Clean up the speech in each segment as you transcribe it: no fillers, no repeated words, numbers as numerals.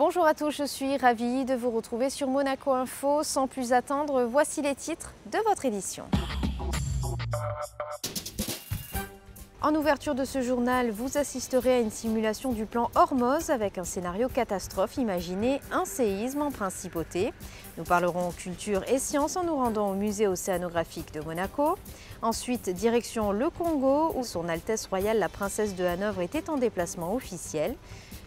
Bonjour à tous, je suis ravie de vous retrouver sur Monaco Info. Sans plus attendre, voici les titres de votre édition. En ouverture de ce journal, vous assisterez à une simulation du plan Hormoz avec un scénario catastrophe. Imaginez un séisme en principauté. Nous parlerons culture et sciences en nous rendant au musée océanographique de Monaco. Ensuite, direction le Congo où Son Altesse Royale la Princesse de Hanovre était en déplacement officiel.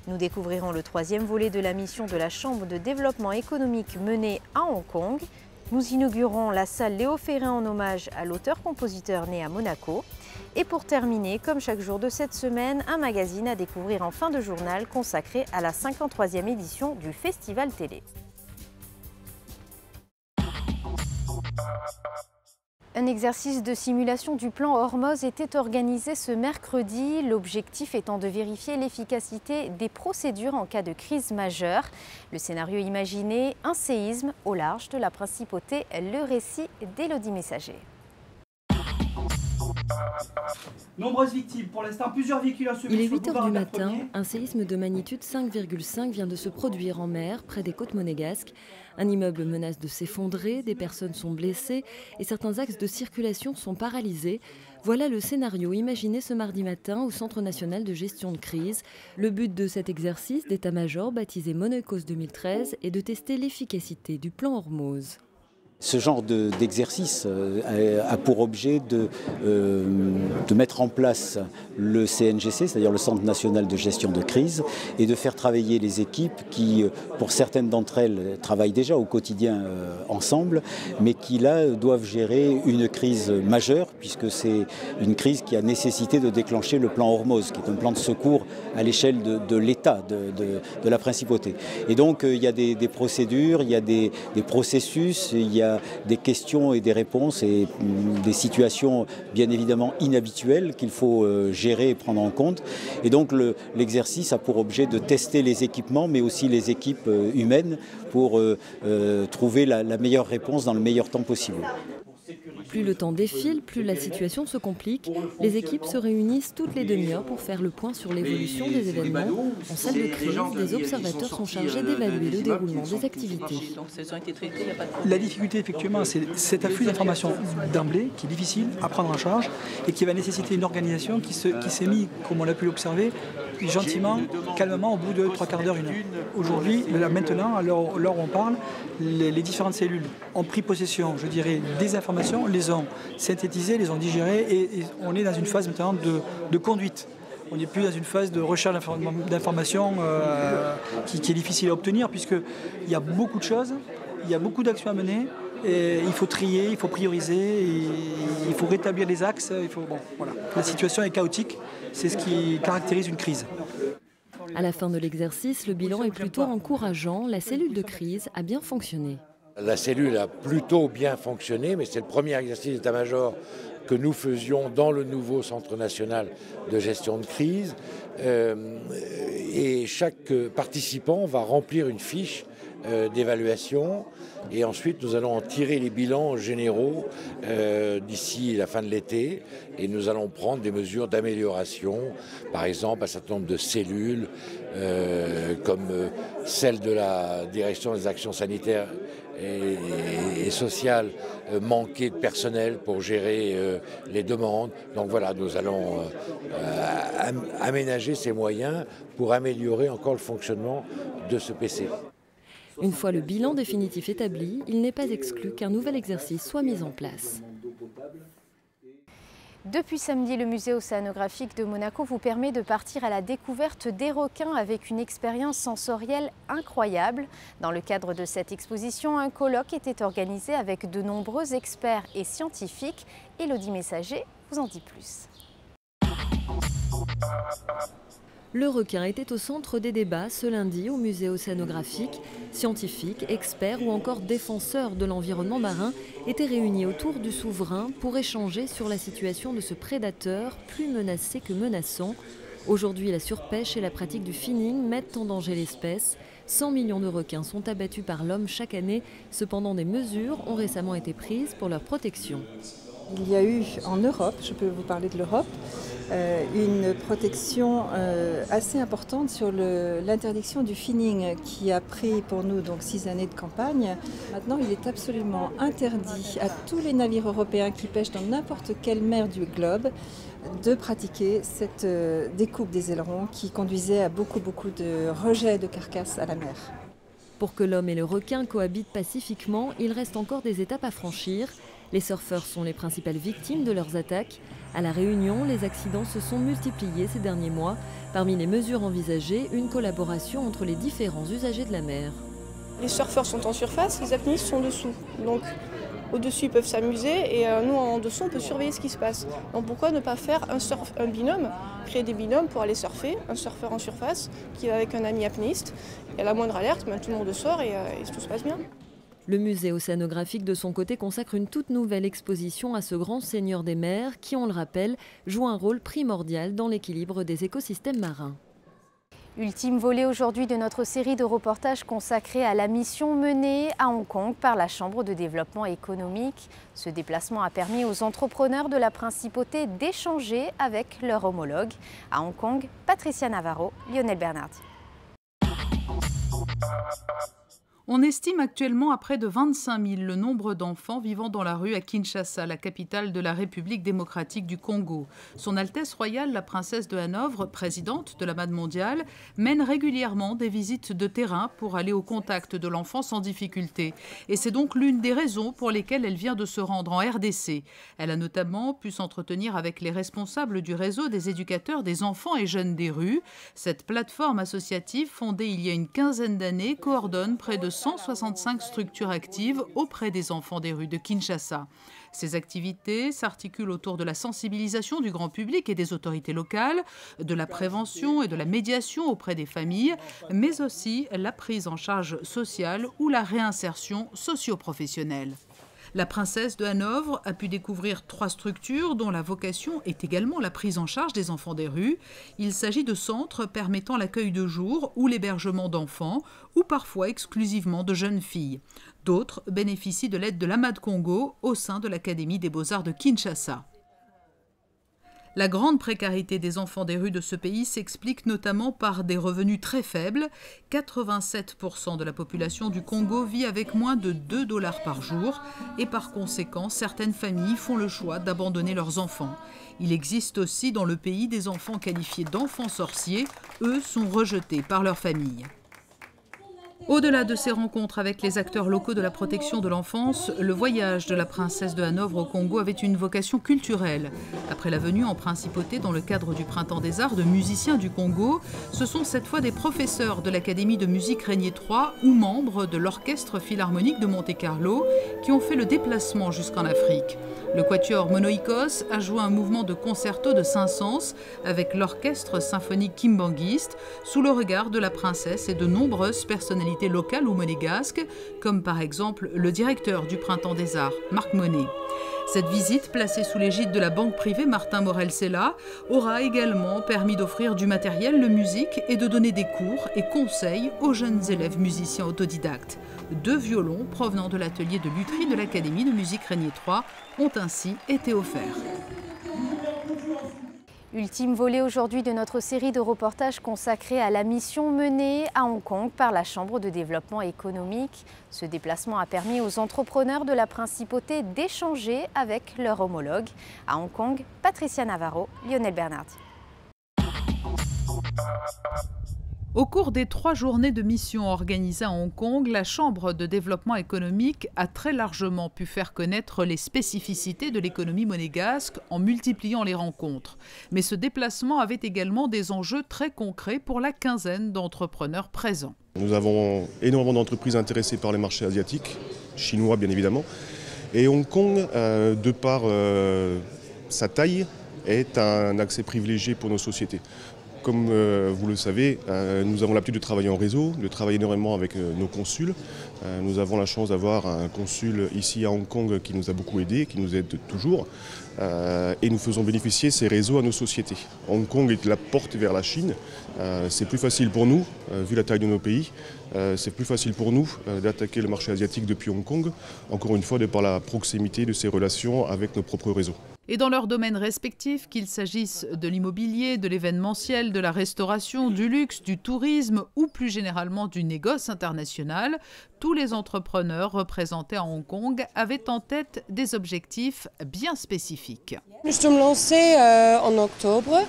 Nous découvrirons le troisième volet de la mission de la Chambre de développement économique menée à Hong Kong. Nous inaugurons la salle Léo Ferré en hommage à l'auteur-compositeur né à Monaco. Et pour terminer, comme chaque jour de cette semaine, un magazine à découvrir en fin de journal consacré à la 53e édition du Festival Télé. Un exercice de simulation du plan Hormoz était organisé ce mercredi, l'objectif étant de vérifier l'efficacité des procédures en cas de crise majeure. Le scénario imaginé, un séisme au large de la principauté, le récit d'Élodie Messager. Nombreuses victimes, pour l'instant plusieurs véhicules à Il est 8 h du matin, un séisme de magnitude 5,5 vient de se produire en mer, près des côtes monégasques. Un immeuble menace de s'effondrer, des personnes sont blessées et certains axes de circulation sont paralysés. Voilà le scénario imaginé ce mardi matin au Centre national de gestion de crise. Le but de cet exercice d'état-major, baptisé Monacos 2013, est de tester l'efficacité du plan Hormoz. Ce genre d'exercice a pour objet de mettre en place le CNGC, c'est-à-dire le Centre national de gestion de crise, et de faire travailler les équipes qui, pour certaines d'entre elles, travaillent déjà au quotidien ensemble, mais qui là doivent gérer une crise majeure, puisque c'est une crise qui a nécessité de déclencher le plan Hormoz, qui est un plan de secours à l'échelle de l'État, de la principauté. Et donc il y a des procédures, il y a des processus, il y a des questions et des réponses et des situations bien évidemment inhabituelles qu'il faut gérer et prendre en compte. Et donc l'exercice a pour objet de tester les équipements mais aussi les équipes humaines pour trouver la meilleure réponse dans le meilleur temps possible. Plus le temps défile, plus la situation se complique. Les équipes se réunissent toutes les demi-heures pour faire le point sur l'évolution des événements. En salle de crise, des observateurs sont chargés d'évaluer le déroulement des activités. La difficulté, effectivement, c'est cet afflux d'informations d'emblée qui est difficile à prendre en charge et qui va nécessiter une organisation qui s'est mise, comme on l'a pu l'observer, gentiment, calmement, au bout de 3 quarts d'heure, 1 heure. Aujourd'hui, maintenant, à l'heure où on parle, les différentes cellules ont pris possession, je dirais, des informations, les ont synthétisées, les ont digérées et on est dans une phase maintenant de conduite. On n'est plus dans une phase de recherche d'informations qui est difficile à obtenir puisqu'il y a beaucoup de choses, il y a beaucoup d'actions à mener. Et il faut trier, il faut prioriser, il faut rétablir les axes. Voilà. La situation est chaotique, c'est ce qui caractérise une crise. À la fin de l'exercice, le bilan est plutôt encourageant. La cellule de crise a bien fonctionné. La cellule a plutôt bien fonctionné, mais c'est le premier exercice d'état-major que nous faisions dans le nouveau Centre national de gestion de crise. Et chaque participant va remplir une fiche d'évaluation et ensuite nous allons en tirer les bilans généraux d'ici la fin de l'été et nous allons prendre des mesures d'amélioration, par exemple un certain nombre de cellules comme celle de la direction des actions sanitaires et sociales manquer de personnel pour gérer les demandes. Donc voilà, nous allons aménager ces moyens pour améliorer encore le fonctionnement de ce PC. Une fois le bilan définitif établi, il n'est pas exclu qu'un nouvel exercice soit mis en place. Depuis samedi, le musée océanographique de Monaco vous permet de partir à la découverte des requins avec une expérience sensorielle incroyable. Dans le cadre de cette exposition, un colloque était organisé avec de nombreux experts et scientifiques. Élodie Messager vous en dit plus. Le requin était au centre des débats ce lundi au musée océanographique. Scientifiques, experts ou encore défenseurs de l'environnement marin étaient réunis autour du souverain pour échanger sur la situation de ce prédateur plus menacé que menaçant. Aujourd'hui, la surpêche et la pratique du finning mettent en danger l'espèce. 100 millions de requins sont abattus par l'homme chaque année. Cependant, des mesures ont récemment été prises pour leur protection. Il y a eu en Europe, je peux vous parler de l'Europe, une protection assez importante sur l'interdiction du finning qui a pris pour nous donc 6 années de campagne. Maintenant, il est absolument interdit à tous les navires européens qui pêchent dans n'importe quelle mer du globe de pratiquer cette découpe des ailerons qui conduisait à beaucoup de rejets de carcasses à la mer. Pour que l'homme et le requin cohabitent pacifiquement, il reste encore des étapes à franchir. Les surfeurs sont les principales victimes de leurs attaques. À La Réunion, les accidents se sont multipliés ces derniers mois. Parmi les mesures envisagées, une collaboration entre les différents usagers de la mer. Les surfeurs sont en surface, les apnéistes sont dessous. Donc au-dessus, ils peuvent s'amuser et nous, en dessous, on peut surveiller ce qui se passe. Donc pourquoi ne pas faire un binôme, créer des binômes pour aller surfer, un surfeur en surface qui va avec un ami apnéiste. Et à la moindre alerte, tout le monde sort et tout se passe bien. Le musée océanographique de son côté consacre une toute nouvelle exposition à ce grand seigneur des mers qui, on le rappelle, joue un rôle primordial dans l'équilibre des écosystèmes marins. Ultime volet aujourd'hui de notre série de reportages consacrée à la mission menée à Hong Kong par la Chambre de développement économique. Ce déplacement a permis aux entrepreneurs de la principauté d'échanger avec leurs homologues. À Hong Kong, Patricia Navarro, Lionel Bernardi. On estime actuellement à près de 25 000 le nombre d'enfants vivant dans la rue à Kinshasa, la capitale de la République démocratique du Congo. Son Altesse royale, la princesse de Hanovre, présidente de la MAD mondiale, mène régulièrement des visites de terrain pour aller au contact de l'enfant sans difficulté. Et c'est donc l'une des raisons pour lesquelles elle vient de se rendre en RDC. Elle a notamment pu s'entretenir avec les responsables du réseau des éducateurs des enfants et jeunes des rues. Cette plateforme associative, fondée il y a une quinzaine d'années, coordonne près de 165 structures actives auprès des enfants des rues de Kinshasa. Ces activités s'articulent autour de la sensibilisation du grand public et des autorités locales, de la prévention et de la médiation auprès des familles, mais aussi la prise en charge sociale ou la réinsertion socio-professionnelle. La princesse de Hanovre a pu découvrir 3 structures dont la vocation est également la prise en charge des enfants des rues. Il s'agit de centres permettant l'accueil de jour ou l'hébergement d'enfants, ou parfois exclusivement de jeunes filles. D'autres bénéficient de l'aide de l'AMAD Congo au sein de l'Académie des Beaux-Arts de Kinshasa. La grande précarité des enfants des rues de ce pays s'explique notamment par des revenus très faibles. 87% de la population du Congo vit avec moins de 2 $ par jour et par conséquent, certaines familles font le choix d'abandonner leurs enfants. Il existe aussi dans le pays des enfants qualifiés d'enfants sorciers. Eux sont rejetés par leur famille. Au-delà de ces rencontres avec les acteurs locaux de la protection de l'enfance, le voyage de la princesse de Hanovre au Congo avait une vocation culturelle. Après la venue en principauté dans le cadre du Printemps des Arts de musiciens du Congo, ce sont cette fois des professeurs de l'Académie de musique Régnier III ou membres de l'Orchestre Philharmonique de Monte-Carlo qui ont fait le déplacement jusqu'en Afrique. Le quatuor Monoïkos a joué un mouvement de concerto de Saint-Saëns avec l'orchestre symphonique kimbanguiste sous le regard de la princesse et de nombreuses personnalités locales ou monégasques, comme par exemple le directeur du Printemps des Arts, Marc Monet. Cette visite, placée sous l'égide de la banque privée Martin Morel-Sella, aura également permis d'offrir du matériel de musique et de donner des cours et conseils aux jeunes élèves musiciens autodidactes. 2 violons provenant de l'atelier de lutherie de l'Académie de musique Régnier III ont ainsi été offerts. Ultime volet aujourd'hui de notre série de reportages consacrée à la mission menée à Hong Kong par la Chambre de développement économique. Ce déplacement a permis aux entrepreneurs de la principauté d'échanger avec leurs homologues. À Hong Kong, Patricia Navarro, Lionel Bernardi. Au cours des 3 journées de mission organisées à Hong Kong, la Chambre de développement économique a très largement pu faire connaître les spécificités de l'économie monégasque en multipliant les rencontres. Mais ce déplacement avait également des enjeux très concrets pour la quinzaine d'entrepreneurs présents. Nous avons énormément d'entreprises intéressées par les marchés asiatiques, chinois bien évidemment. Et Hong Kong, de par sa taille, est un accès privilégié pour nos sociétés. Comme vous le savez, nous avons l'habitude de travailler en réseau, de travailler énormément avec nos consuls. Nous avons la chance d'avoir un consul ici à Hong Kong qui nous a beaucoup aidés, qui nous aide toujours. Et nous faisons bénéficier ces réseaux à nos sociétés. Hong Kong est la porte vers la Chine. C'est plus facile pour nous, vu la taille de nos pays, c'est plus facile pour nous d'attaquer le marché asiatique depuis Hong Kong, encore une fois de par la proximité de ces relations avec nos propres réseaux. Et dans leurs domaines respectifs, qu'il s'agisse de l'immobilier, de l'événementiel, de la restauration, du luxe, du tourisme ou plus généralement du négoce international, tous les entrepreneurs représentés à Hong Kong avaient en tête des objectifs bien spécifiques. Nous sommes lancés en octobre.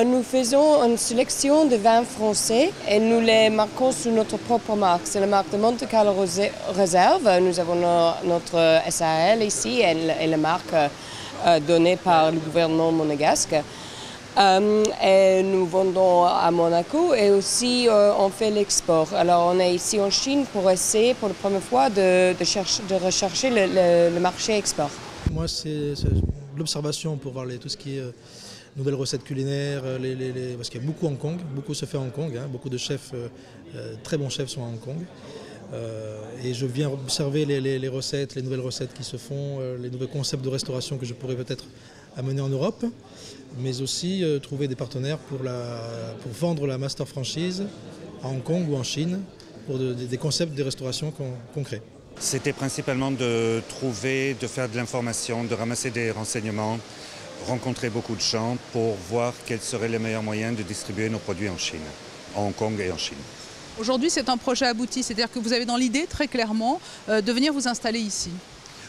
Nous faisons une sélection de vins français et nous les marquons sous notre propre marque. C'est la marque de Monte Carlo Reserve. Nous avons notre SARL ici et la marque donnée par le gouvernement monégasque. Et nous vendons à Monaco et aussi on fait l'export. Alors on est ici en Chine pour essayer pour la première fois de rechercher le marché export. Moi c'est l'observation pour voir tout ce qui est nouvelles recettes culinaires, parce qu'il y a beaucoup à Hong Kong, beaucoup se fait à Hong Kong, hein, beaucoup de chefs, très bons chefs sont à Hong Kong. Et je viens observer les recettes, les nouvelles recettes qui se font, les nouveaux concepts de restauration que je pourrais peut-être amener en Europe, mais aussi trouver des partenaires pour vendre la master franchise à Hong Kong ou en Chine pour des concepts de restauration concrets. C'était principalement de trouver, de faire de l'information, de ramasser des renseignements, rencontrer beaucoup de gens pour voir quels seraient les meilleurs moyens de distribuer nos produits en Chine, en Hong Kong et en Chine. Aujourd'hui, c'est un projet abouti, c'est-à-dire que vous avez dans l'idée très clairement de venir vous installer ici.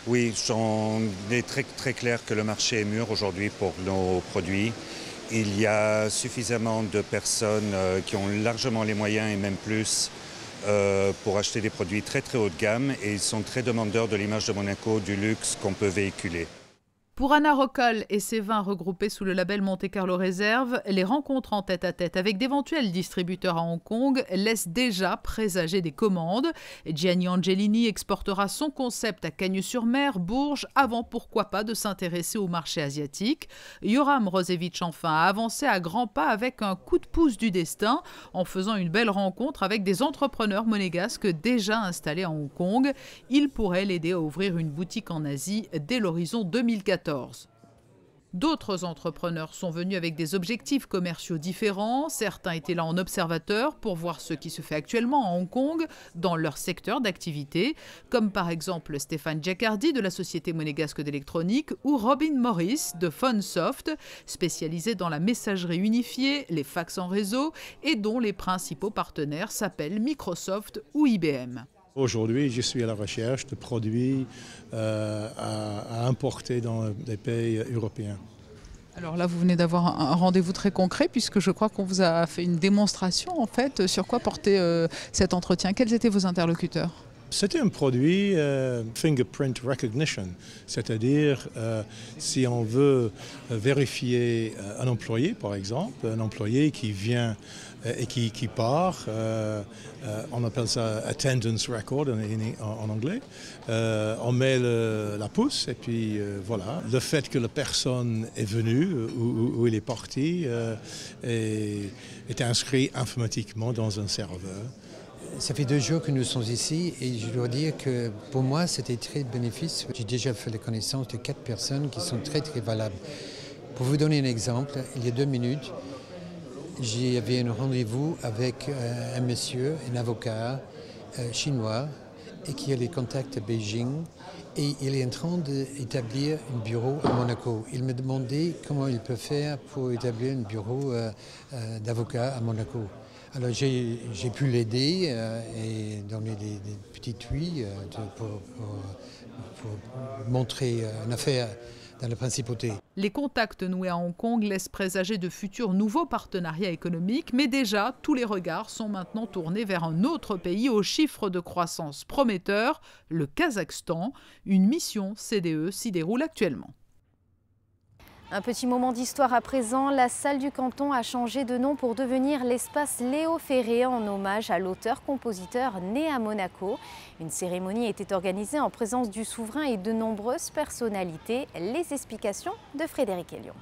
Oui, il est très clair que le marché est mûr aujourd'hui pour nos produits. Il y a suffisamment de personnes qui ont largement les moyens et même plus pour acheter des produits très haut de gamme et ils sont très demandeurs de l'image de Monaco, du luxe qu'on peut véhiculer. Pour Anna Rockall et ses vins regroupés sous le label Monte Carlo Reserve, les rencontres en tête-à-tête avec d'éventuels distributeurs à Hong Kong laissent déjà présager des commandes. Gianni Angelini exportera son concept à Cagnes-sur-Mer, Bourges, avant pourquoi pas de s'intéresser au marché asiatique. Yoram Rosevich enfin a avancé à grands pas avec un coup de pouce du destin en faisant une belle rencontre avec des entrepreneurs monégasques déjà installés à Hong Kong. Il pourrait l'aider à ouvrir une boutique en Asie dès l'horizon 2014. D'autres entrepreneurs sont venus avec des objectifs commerciaux différents. Certains étaient là en observateur pour voir ce qui se fait actuellement à Hong Kong dans leur secteur d'activité, comme par exemple Stéphane Giacardi de la société monégasque d'électronique ou Robin Morris de Funsoft, spécialisé dans la messagerie unifiée, les fax en réseau et dont les principaux partenaires s'appellent Microsoft ou IBM. Aujourd'hui, je suis à la recherche de produits à importer dans les pays européens. Alors là, vous venez d'avoir un rendez-vous très concret puisque je crois qu'on vous a fait une démonstration en fait. Sur quoi portait cet entretien? Quels étaient vos interlocuteurs? C'était un produit fingerprint recognition, c'est-à-dire si on veut vérifier un employé, par exemple, un employé qui vient et qui part, on appelle ça attendance record en anglais, on met la pouce et puis voilà. Le fait que la personne est venue ou il est parti est inscrit informatiquement dans un serveur. Ça fait 2 jours que nous sommes ici et je dois dire que pour moi c'était très bénéfique. J'ai déjà fait la connaissance de 4 personnes qui sont très valables. Pour vous donner un exemple, il y a 2 minutes, j'avais un rendez-vous avec un monsieur, un avocat chinois et qui a des contacts à Beijing et il est en train d'établir un bureau à Monaco. Il me demandait comment il peut faire pour établir un bureau d'avocat à Monaco. Alors j'ai pu l'aider et donner des petits tuyaux pour montrer une affaire dans la principauté. Les contacts noués à Hong Kong laissent présager de futurs nouveaux partenariats économiques, mais déjà tous les regards sont maintenant tournés vers un autre pays aux chiffres de croissance prometteurs, le Kazakhstan. Une mission CDE s'y déroule actuellement. Un petit moment d'histoire à présent, la salle du canton a changé de nom pour devenir l'espace Léo Ferré en hommage à l'auteur-compositeur né à Monaco. Une cérémonie était organisée en présence du souverain et de nombreuses personnalités. Les explications de Frédéric Elion.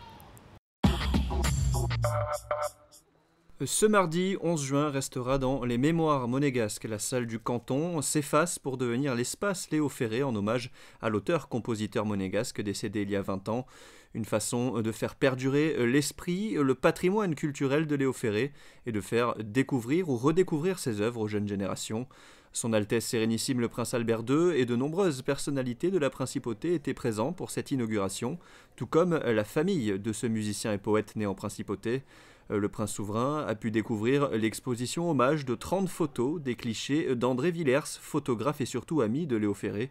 Ce mardi 11 juin restera dans les mémoires monégasques. La salle du canton s'efface pour devenir l'espace Léo Ferré en hommage à l'auteur-compositeur monégasque décédé il y a 20 ans. Une façon de faire perdurer l'esprit, le patrimoine culturel de Léo Ferré et de faire découvrir ou redécouvrir ses œuvres aux jeunes générations. Son Altesse Sérénissime le Prince Albert II et de nombreuses personnalités de la principauté étaient présents pour cette inauguration, tout comme la famille de ce musicien et poète né en principauté. Le prince souverain a pu découvrir l'exposition hommage de 30 photos des clichés d'André Villers, photographe et surtout ami de Léo Ferré.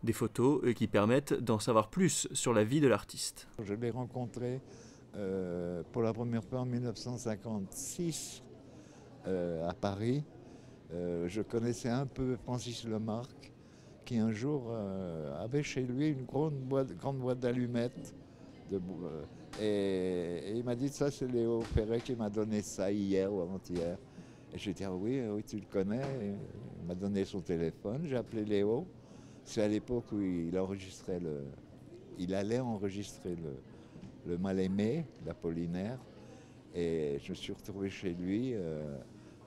Des photos qui permettent d'en savoir plus sur la vie de l'artiste. Je l'ai rencontré pour la première fois en 1956 à Paris. Je connaissais un peu Francis Lemarque qui un jour avait chez lui une grande boîte d'allumettes. Et il m'a dit ça, c'est Léo Ferré qui m'a donné ça hier ou avant-hier. Et j'ai dit ah oui, tu le connais. Et il m'a donné son téléphone, j'ai appelé Léo. C'est à l'époque où il allait enregistrer le Mal-Aimé, l'Apollinaire. Et je me suis retrouvé chez lui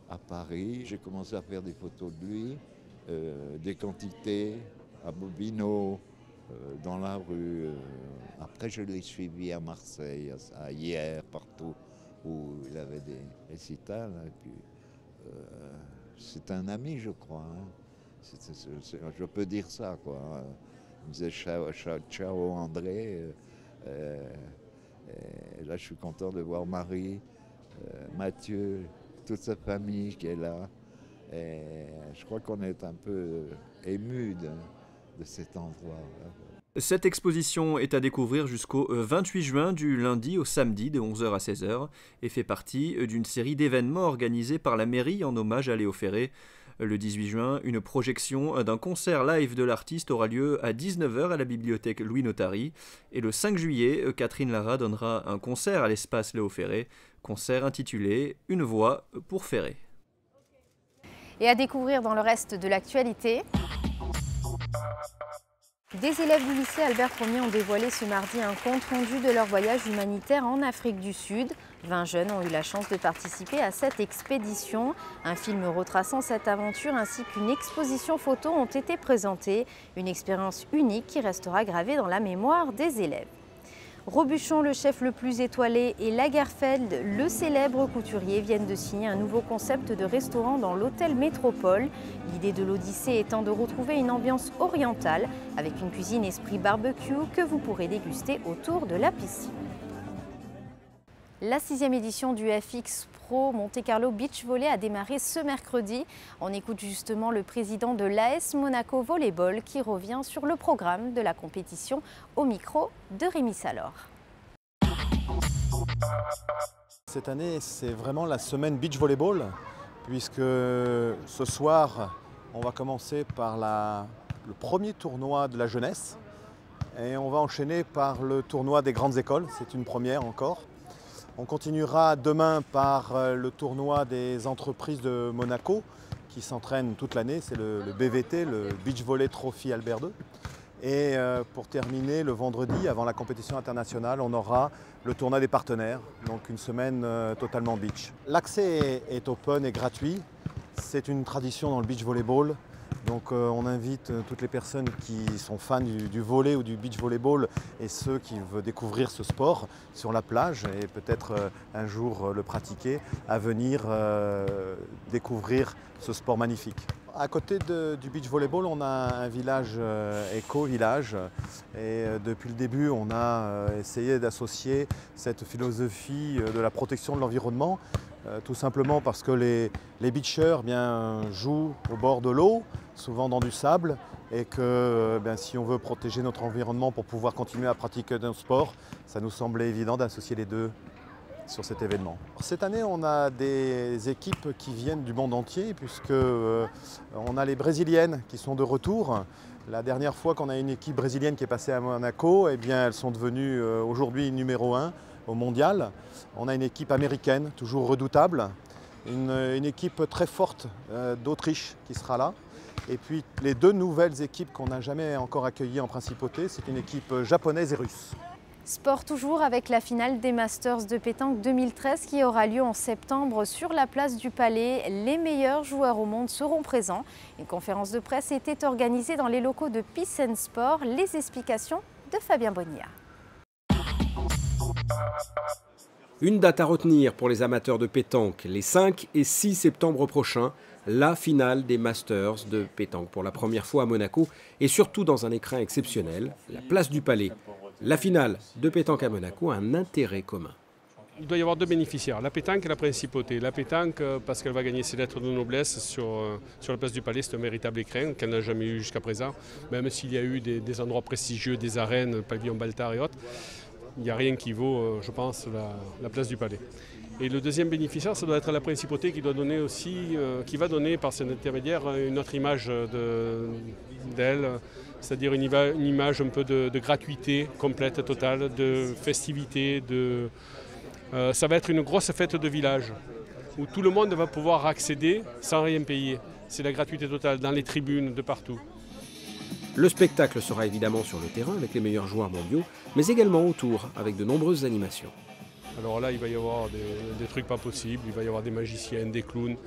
à Paris. J'ai commencé à faire des photos de lui, des quantités à Bobino, dans la rue. Après, je l'ai suivi à Marseille, à Hyères, partout où il avait des récitals. Et puis, c'est un ami, je crois. Hein. Je peux dire ça, quoi. Il me disait ciao André. Et là, je suis content de voir Marie, Mathieu, toute sa famille qui est là. Et je crois qu'on est un peu ému de cet endroit. Cette exposition est à découvrir jusqu'au 28 juin, du lundi au samedi de 11h à 16h, et fait partie d'une série d'événements organisés par la mairie en hommage à Léo Ferré. Le 18 juin, une projection d'un concert live de l'artiste aura lieu à 19h à la bibliothèque Louis Notary. Et le 5 juillet, Catherine Lara donnera un concert à l'espace Léo Ferré, concert intitulé « Une voix pour Ferré ». Et à découvrir dans le reste de l'actualité, des élèves du lycée Albert Ier ont dévoilé ce mardi un compte-rendu de leur voyage humanitaire en Afrique du Sud. 20 jeunes ont eu la chance de participer à cette expédition. Un film retraçant cette aventure ainsi qu'une exposition photo ont été présentés. Une expérience unique qui restera gravée dans la mémoire des élèves. Robuchon, le chef le plus étoilé, et Lagerfeld, le célèbre couturier, viennent de signer un nouveau concept de restaurant dans l'hôtel Métropole. L'idée de l'Odyssée étant de retrouver une ambiance orientale avec une cuisine esprit barbecue que vous pourrez déguster autour de la piscine. La 6e édition du FX Pro Monte Carlo Beach Volley a démarré ce mercredi. On écoute justement le président de l'AS Monaco Volleyball qui revient sur le programme de la compétition au micro de Rémi Salor. Cette année, c'est vraiment la semaine Beach Volleyball, puisque ce soir, on va commencer par le premier tournoi de la jeunesse et on va enchaîner par le tournoi des grandes écoles, c'est une première encore. On continuera demain par le tournoi des entreprises de Monaco qui s'entraînent toute l'année, c'est le BVT, le Beach Volley Trophy Albert II. Et pour terminer, le vendredi, avant la compétition internationale, on aura le tournoi des partenaires, donc une semaine totalement beach. L'accès est open et gratuit, c'est une tradition dans le beach volleyball. Donc on invite toutes les personnes qui sont fans du volley ou du beach volleyball et ceux qui veulent découvrir ce sport sur la plage et peut-être un jour le pratiquer, à venir découvrir ce sport magnifique. À côté du beach volleyball, on a un village éco-village et depuis le début, on a essayé d'associer cette philosophie de la protection de l'environnement, tout simplement parce que les beachers jouent au bord de l'eau, souvent dans du sable, et que si on veut protéger notre environnement pour pouvoir continuer à pratiquer notre sport, ça nous semblait évident d'associer les deux sur cet événement. Cette année, on a des équipes qui viennent du monde entier, puisque on a les Brésiliennes qui sont de retour. La dernière fois qu'on a une équipe brésilienne qui est passée à Monaco, elles sont devenues aujourd'hui numéro 1 au mondial. On a une équipe américaine, toujours redoutable, une équipe très forte d'Autriche qui sera là. Et puis les deux nouvelles équipes qu'on n'a jamais encore accueillies en principauté, c'est une équipe japonaise et russe. Sport toujours avec la finale des Masters de pétanque 2013 qui aura lieu en septembre sur la place du Palais. Les meilleurs joueurs au monde seront présents. Une conférence de presse était organisée dans les locaux de Peace and Sport. Les explications de Fabien Bonilla. Une date à retenir pour les amateurs de pétanque, les 5 et 6 septembre prochains, la finale des Masters de pétanque pour la première fois à Monaco et surtout dans un écrin exceptionnel, la place du Palais. La finale de pétanque à Monaco a un intérêt commun. Il doit y avoir deux bénéficiaires, la pétanque et la principauté. La pétanque parce qu'elle va gagner ses lettres de noblesse sur la place du Palais, c'est un véritable écrin qu'elle n'a jamais eu jusqu'à présent. Même s'il y a eu des endroits prestigieux, des arènes, pavillon Baltard et autres, il n'y a rien qui vaut, je pense, la place du Palais. Et le deuxième bénéficiaire, ça doit être la principauté qui doit donner aussi, qui va donner par cet intermédiaire une autre image d'elle, c'est-à-dire une image un peu de gratuité complète, totale, de festivité, ça va être une grosse fête de village où tout le monde va pouvoir accéder sans rien payer. C'est la gratuité totale dans les tribunes, de partout. Le spectacle sera évidemment sur le terrain avec les meilleurs joueurs mondiaux, mais également autour avec de nombreuses animations. Alors là, il va y avoir des trucs pas possibles, il va y avoir des magiciens, des clowns,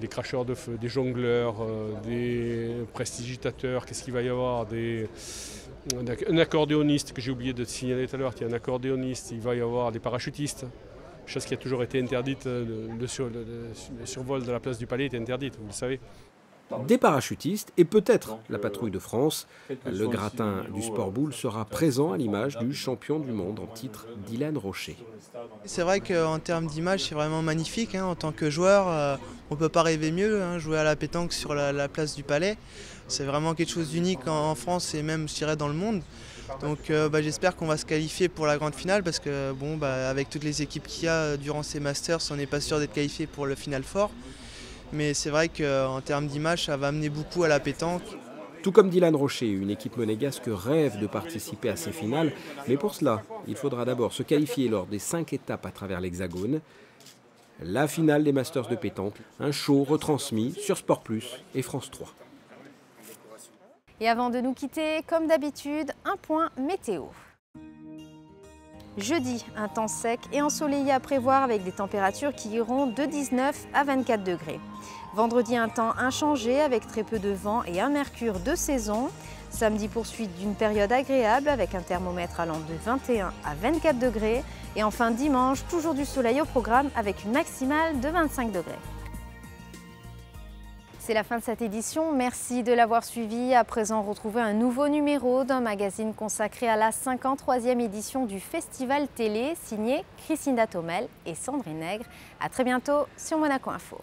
des cracheurs de feu, des jongleurs, des prestigitateurs, qu'est-ce qu'il va y avoir, un accordéoniste que j'ai oublié de te signaler tout à l'heure, il y a un accordéoniste, il va y avoir des parachutistes, chose qui a toujours été interdite, le survol de la place du Palais est interdite, vous le savez. Des parachutistes et peut-être la patrouille de France. Le gratin du Sport Boule sera présent à l'image du champion du monde en titre, Dylan Rocher. C'est vrai qu'en termes d'image, c'est vraiment magnifique. En tant que joueur, on ne peut pas rêver mieux. Jouer à la pétanque sur la place du Palais, c'est vraiment quelque chose d'unique en France et même, je dirais, dans le monde. Donc j'espère qu'on va se qualifier pour la grande finale parce que avec toutes les équipes qu'il y a durant ces Masters, on n'est pas sûr d'être qualifié pour le Final Four. Mais c'est vrai qu'en termes d'image, ça va amener beaucoup à la pétanque. Tout comme Dylan Rocher, une équipe monégasque rêve de participer à ces finales. Mais pour cela, il faudra d'abord se qualifier lors des 5 étapes à travers l'Hexagone. La finale des Masters de pétanque, un show retransmis sur Sport Plus et France 3. Et avant de nous quitter, comme d'habitude, un point météo. Jeudi, un temps sec et ensoleillé à prévoir avec des températures qui iront de 19 à 24 degrés. Vendredi, un temps inchangé avec très peu de vent et un mercure de saison. Samedi, poursuite d'une période agréable avec un thermomètre allant de 21 à 24 degrés. Et enfin dimanche, toujours du soleil au programme avec une maximale de 25 degrés. C'est la fin de cette édition, merci de l'avoir suivi. À présent, retrouvez un nouveau numéro d'un magazine consacré à la 53e édition du Festival Télé, signé Christina Thomel et Sandrine Nègre. À très bientôt sur Monaco Info.